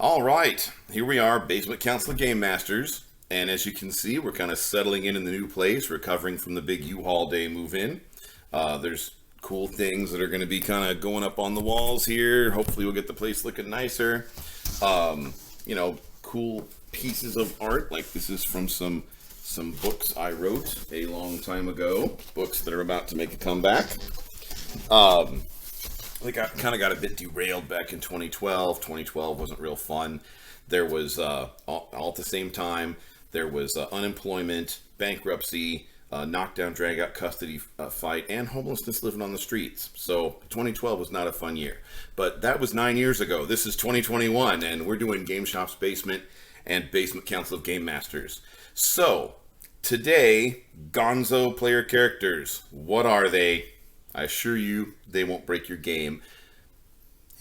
All right, here we are, Basement Council Game Masters, and as you can see, we're kind of settling in the new place, recovering from the big U-Haul day move-in. There's cool things that are going to be kind of going up on the walls here. Hopefully, we'll get the place looking nicer. Cool pieces of art, like this is from some books I wrote a long time ago. Books that are about to make a comeback. I kind of got a bit derailed back in 2012. 2012 wasn't real fun. There was, all at the same time, there was unemployment, bankruptcy, knockdown, drag-out custody fight, and homelessness living on the streets. So 2012 was not a fun year. But that was 9 years ago. This is 2021, and we're doing Game Shop's Basement and Basement Council of Game Masters. So, today, Gonzo player characters. What are they? I assure you, they won't break your game,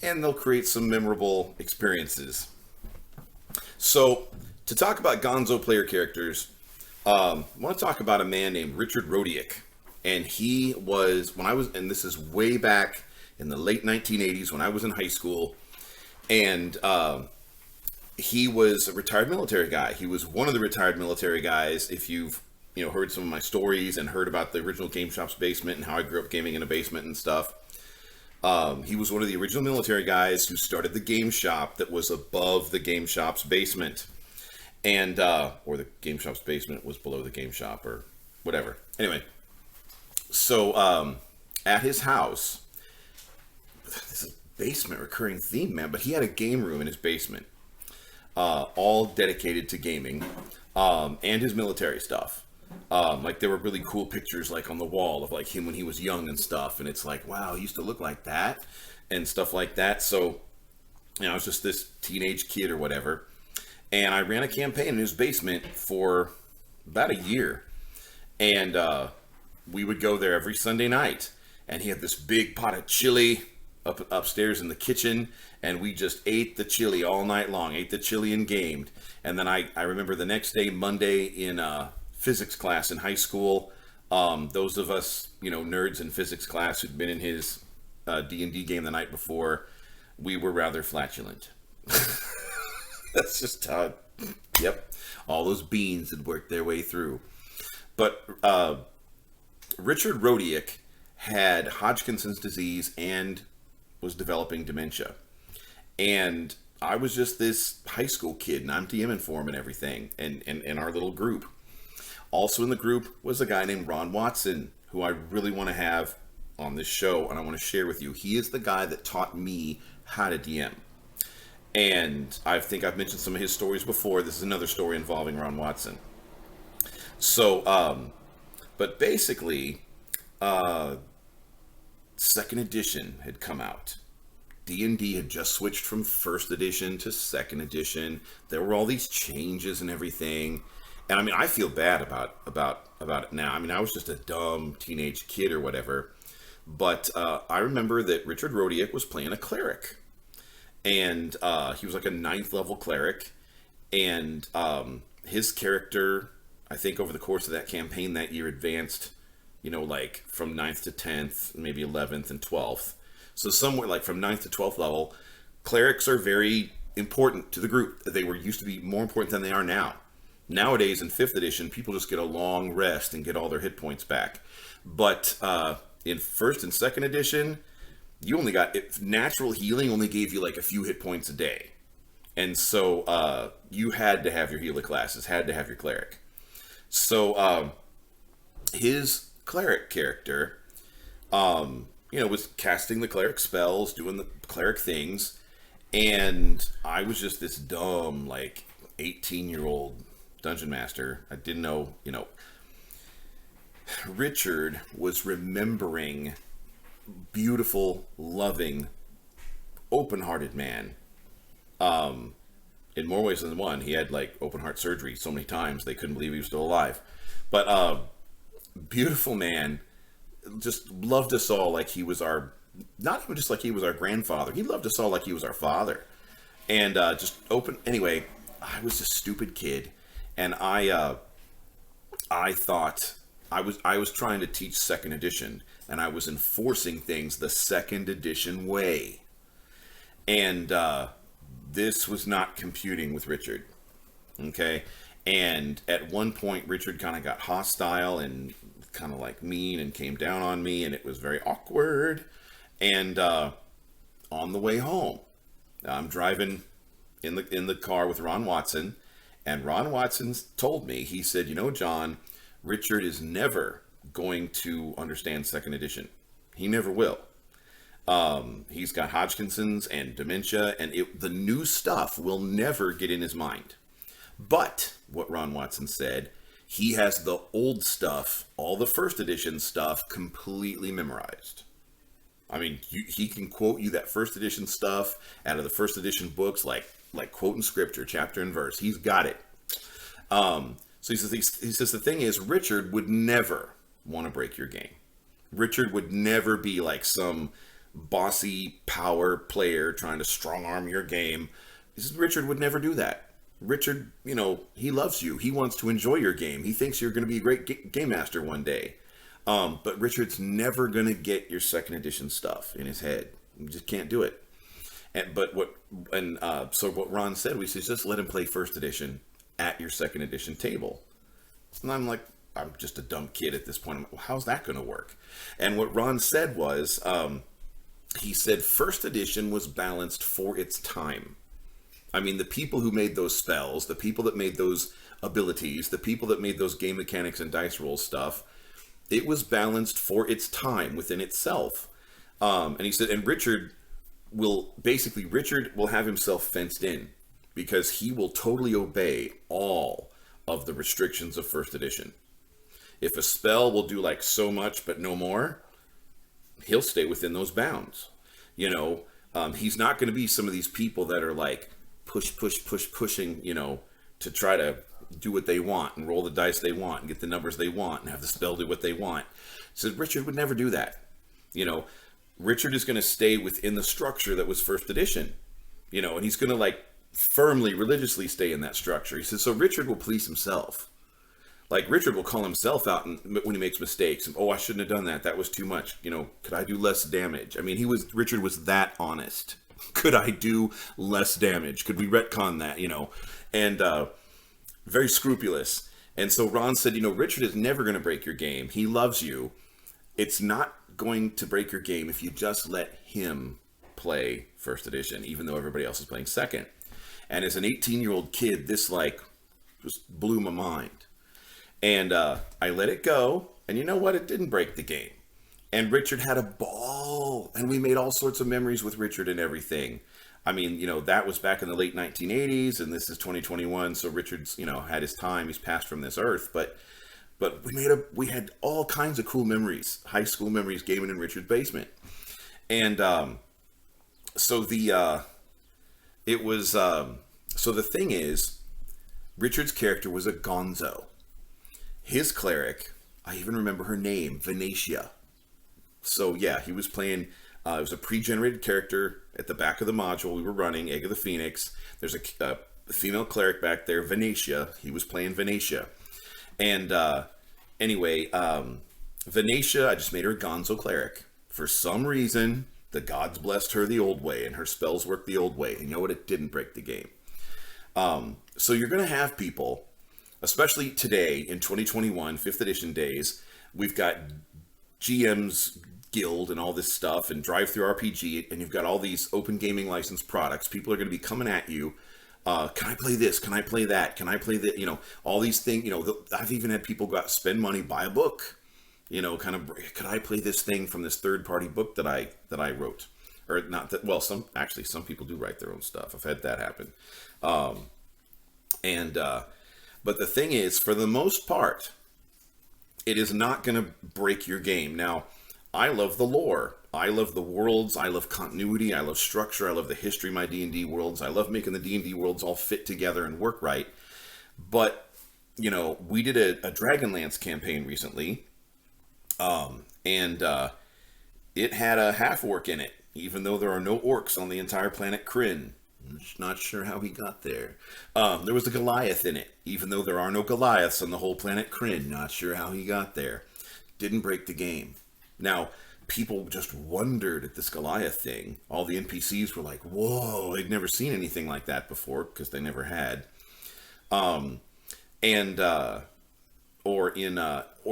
and they'll create some memorable experiences. So, to talk about Gonzo player characters, I want to talk about a man named Richard Rodiak, and he was, and this is way back in the late 1980s when I was in high school, and he was a retired military guy. He was one of the retired military guys. If you've heard some of my stories and heard about the original Game Shop's Basement and how I grew up gaming in a basement and stuff. He was one of the original military guys who started the game shop that was above the Game Shop's basement. And, or the Game Shop's basement was below the game shop or whatever. Anyway, so at his house, this is basement recurring theme, man, but he had a game room in his basement, all dedicated to gaming and his military stuff. There were really cool pictures like on the wall of like him when he was young and stuff, and it's like, wow, he used to look like that and stuff like that. So I was just this teenage kid or whatever, and I ran a campaign in his basement for about a year, and we would go there every Sunday night, and he had this big pot of chili upstairs in the kitchen, and we just ate the chili all night long, ate the chili and gamed. And then I remember the next day, Monday, in physics class in high school, those of us, nerds in physics class who'd been in his D&D game the night before, we were rather flatulent. That's just how, yep, all those beans had worked their way through. But Richard Rodiak had Hodgkinson's disease and was developing dementia. And I was just this high school kid, and I'm DMing for him and everything, and in our little group. Also in the group was a guy named Ron Watson, who I really want to have on this show, and I want to share with you. He is the guy that taught me how to DM. And I think I've mentioned some of his stories before. This is another story involving Ron Watson. So, but basically, second edition had come out. D&D had just switched from first edition to second edition. There were all these changes and everything. And I mean, I feel bad about it now. I mean, I was just a dumb teenage kid or whatever. But I remember that Richard Rodiak was playing a cleric. And he was like a 9th level cleric. And his character, I think over the course of that campaign that year, advanced, like from 9th to 10th, maybe 11th and 12th. So somewhere like from 9th to 12th level, clerics are very important to the group. They were used to be more important than they are now. Nowadays in 5th edition, people just get a long rest and get all their hit points back. But in 1st and 2nd edition, you only got, natural healing only gave you like a few hit points a day. And so you had to have your healer classes, had to have your cleric. So his cleric character, was casting the cleric spells, doing the cleric things. And I was just this dumb, like 18-year-old dungeon master. I didn't know, Richard was remembering beautiful, loving, open-hearted man. In more ways than one. He had like open heart surgery so many times they couldn't believe he was still alive. But beautiful man, just loved us all like he was our, not even just like he was our grandfather. He loved us all like he was our father. And just open, anyway, I was a stupid kid. And I thought I was trying to teach 2nd edition, and I was enforcing things the 2nd edition way. And this was not computing with Richard. Okay. And at one point, Richard kind of got hostile and kind of like mean and came down on me, and it was very awkward. And on the way home, I'm driving in the car with Ron Watson, and Ron Watson told me, he said, you know, John, Richard is never going to understand second edition. He never will. He's got Hodgkinson's and dementia, and the new stuff will never get in his mind. But what Ron Watson said, he has the old stuff, all the first edition stuff, completely memorized. I mean, he can quote you that first edition stuff out of the first edition books, like quoting scripture, chapter and verse. He's got it. So he says the thing is, Richard would never want to break your game. Richard would never be like some bossy power player trying to strong arm your game. He says Richard would never do that. Richard, you know, he loves you. He wants to enjoy your game. He thinks you're going to be a great game master one day. But Richard's never going to get your second edition stuff in his head. You just can't do it. So what Ron said, we said, just let him play first edition at your second edition table. And I'm like, I'm just a dumb kid at this point. I'm like, well, how's that going to work? And what Ron said was, he said first edition was balanced for its time. I mean, the people who made those spells, the people that made those abilities, the people that made those game mechanics and dice roll stuff, it was balanced for its time within itself. And he said, and Richard will have himself fenced in because he will totally obey all of the restrictions of first edition. If a spell will do like so much but no more, he'll stay within those bounds. You know, he's not going to be some of these people that are like pushing, you know, to try to do what they want and roll the dice they want and get the numbers they want and have the spell do what they want. So Richard would never do that. You know, Richard is going to stay within the structure that was first edition, you know, and he's going to like firmly, religiously stay in that structure. He says, so Richard will police himself. Like Richard will call himself out when he makes mistakes. And, oh, I shouldn't have done that. That was too much. You know, could I do less damage? I mean, Richard was that honest. Could I do less damage? Could we retcon that? You know, and very scrupulous. And so Ron said, you know, Richard is never going to break your game. He loves you. It's not going to break your game if you just let him play first edition, even though everybody else is playing second. And as an 18-year-old kid, this like just blew my mind. And I let it go. And you know what? It didn't break the game. And Richard had a ball. And we made all sorts of memories with Richard and everything. I mean, you know, that was back in the late 1980s. And this is 2021. So Richard's, you know, had his time. He's passed from this earth. But we had all kinds of cool memories. High school memories gaming in Richard's basement. And so the thing is, Richard's character was a gonzo. His cleric, I even remember her name, Venetia. So yeah, he was playing, it was a pre-generated character at the back of the module we were running, Egg of the Phoenix. There's a female cleric back there, Venetia. He was playing Venetia. And anyway, Venetia, I just made her a gonzo cleric. For some reason, the gods blessed her the old way, and her spells worked the old way. And you know what? It didn't break the game. So you're going to have people, especially today in 2021, 5th edition days, we've got GM's Guild and all this stuff and Drive-Thru RPG, and you've got all these open gaming license products. People are going to be coming at you. Can I play this? Can I play that? Can I play that? You know, all these things, you know, I've even had people go out, spend money, buy a book, you know, kind of, could I play this thing from this third-party book that I wrote? Or not that, well, some people do write their own stuff. I've had that happen. But the thing is, for the most part, it is not going to break your game. Now, I love the lore. I love the worlds. I love continuity. I love structure. I love the history of my D&D worlds. I love making the D&D worlds all fit together and work right. But, you know, we did a Dragonlance campaign recently, and it had a half-orc in it, even though there are no orcs on the entire planet Kryn. Not sure how he got there. There was a Goliath in it, even though there are no Goliaths on the whole planet Kryn. Not sure how he got there. Didn't break the game. Now, people just wondered at this Goliath thing. All the NPCs were like, whoa, they'd never seen anything like that before, because they never had. And or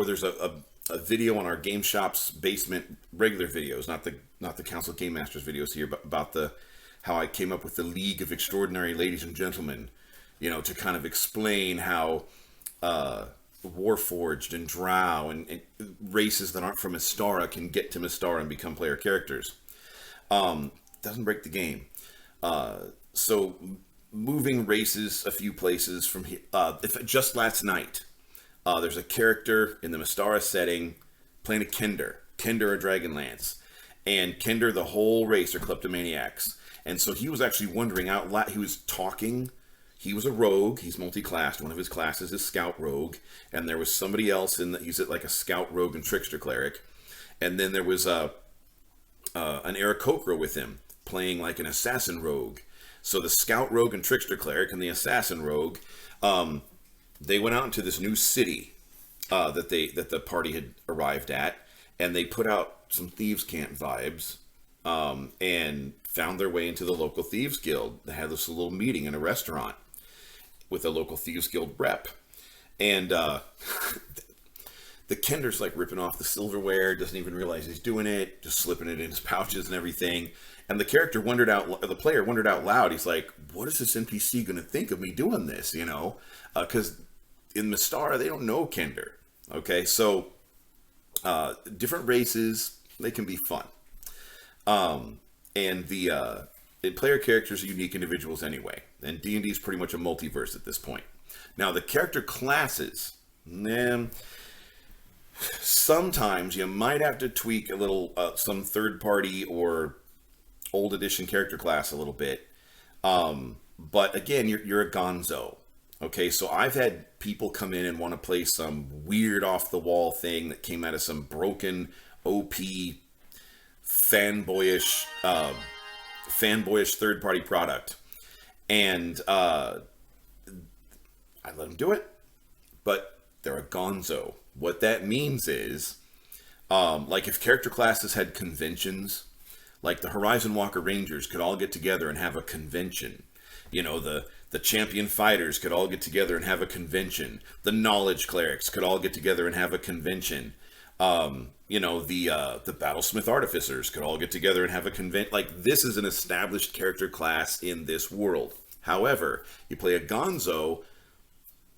there's a video on our Game Shop's basement, regular videos, not the Council Game Masters videos here, but about how I came up with the League of Extraordinary Ladies and Gentlemen, to kind of explain how Warforged and Drow and races that aren't from Mystara can get to Mystara and become player characters. Doesn't break the game. So moving races a few places from here. Just last night, there's a character in the Mystara setting playing a Kender or Dragonlance. And Kender, the whole race are kleptomaniacs. And so he was actually wondering out loud, he was talking. He was a rogue. He's multi-classed. One of his classes is Scout Rogue. And there was somebody else he's like a Scout Rogue and Trickster Cleric. And then there was an Aarakocra with him, playing like an Assassin Rogue. So the Scout Rogue and Trickster Cleric and the Assassin Rogue, they went out into this new city that the party had arrived at, and they put out some Thieves' Camp vibes, and found their way into the local Thieves Guild. They had this little meeting in a restaurant with a local Thieves Guild rep. And the Kender's like ripping off the silverware, doesn't even realize he's doing it, just slipping it in his pouches and everything. And the player wondered out loud, he's like, what is this NPC going to think of me doing this, Because in Mystara, they don't know Kender. Okay, so different races, they can be fun. And the player characters are unique individuals anyway. And D&D is pretty much a multiverse at this point. Now, the character classes, sometimes you might have to tweak a little, some third-party or old edition character class a little bit. But again, you're a gonzo. Okay, so I've had people come in and want to play some weird off-the-wall thing that came out of some broken OP fanboyish third-party product, and I let them do it, but they're a gonzo. What that means is, like if character classes had conventions, like the Horizon Walker Rangers could all get together and have a convention. The champion fighters could all get together and have a convention. The knowledge clerics could all get together and have a convention. The Battlesmith Artificers could all get together and have a convention. Like, this is an established character class in this world. However, you play a gonzo,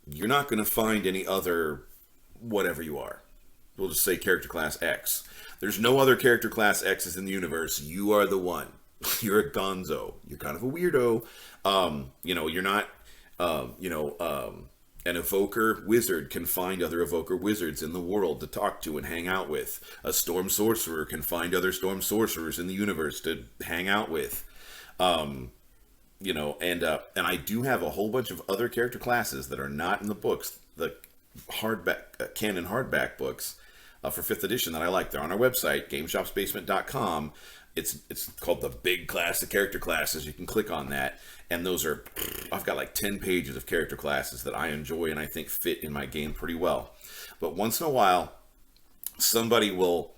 you're not going to find any other whatever you are. We'll just say character class X. There's no other character class X's in the universe. You are the one. You're a gonzo. You're kind of a weirdo. You're not, an evoker wizard can find other evoker wizards in the world to talk to and hang out with. A storm sorcerer can find other storm sorcerers in the universe to hang out with. And I do have a whole bunch of other character classes that are not in the books, the hardback canon hardback books for 5th edition that I like. They're on our website, gameshopsbasement.com. It's called the Big Class of Character Classes. You can click on that, and I've got like 10 pages of character classes that I enjoy and I think fit in my game pretty well. But once in a while, somebody will,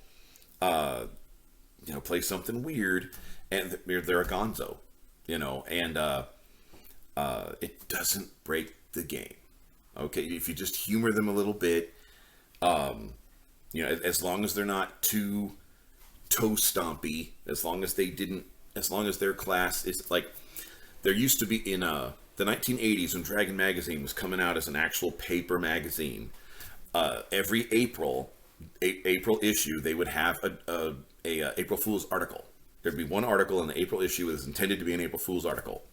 play something weird, and they're a gonzo, and it doesn't break the game. Okay, if you just humor them a little bit, as long as they're not too toe stompy, as long as their class is like, there used to be in the 1980s when Dragon Magazine was coming out as an actual paper magazine, every April issue, they would have a April Fool's article. There'd be one article in the April issue that was intended to be an April Fool's article.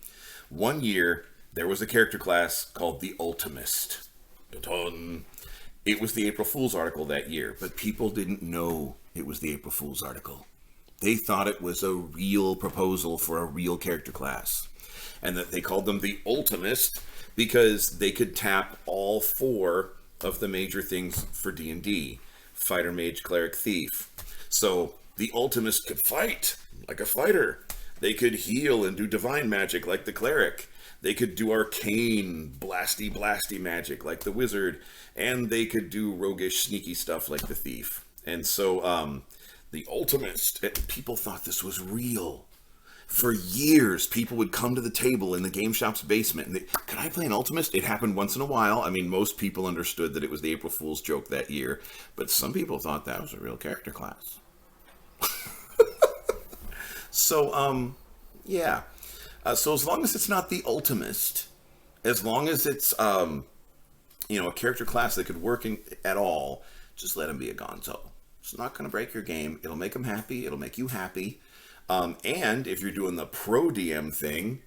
One year, there was a character class called the Ultimist. Dun-dun. It was the April Fool's article that year, but people didn't know it was the April Fool's article. They thought it was a real proposal for a real character class. And that they called them the Ultimist because they could tap all 4 of the major things for D&D. Fighter, Mage, Cleric, Thief. So the Ultimist could fight like a fighter. They could heal and do divine magic like the Cleric. They could do arcane, blasty magic like the Wizard. And they could do roguish, sneaky stuff like the Thief. And so The Ultimist. People thought this was real. For years, people would come to the table in the game shop's basement and could I play an Ultimist? It happened once in a while. I mean, most people understood that it was the April Fool's joke that year, but some people thought that was a real character class. So, yeah. So as long as it's not the Ultimist, as long as it's, a character class that could work at all, just let him be a gonzo. It's not going to break your game. It'll make them happy. It'll make you happy. And if you're doing the pro DM thing,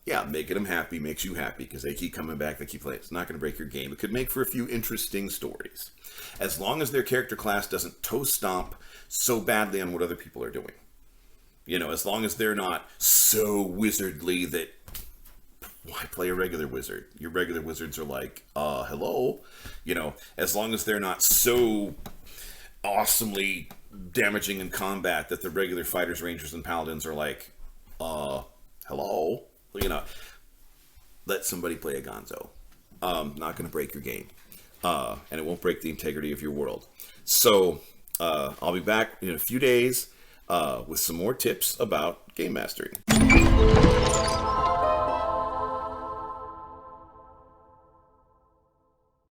yeah, making them happy makes you happy because they keep coming back, they keep playing. It's not going to break your game. It could make for a few interesting stories. As long as their character class doesn't toe stomp so badly on what other people are doing. As long as they're not so wizardly that, why play a regular wizard? Your regular wizards are like, hello? As long as they're not so awesomely damaging in combat that the regular fighters, rangers, and paladins are like, hello? Let somebody play a gonzo. Not going to break your game. And it won't break the integrity of your world. So, I'll be back in a few days with some more tips about game mastering.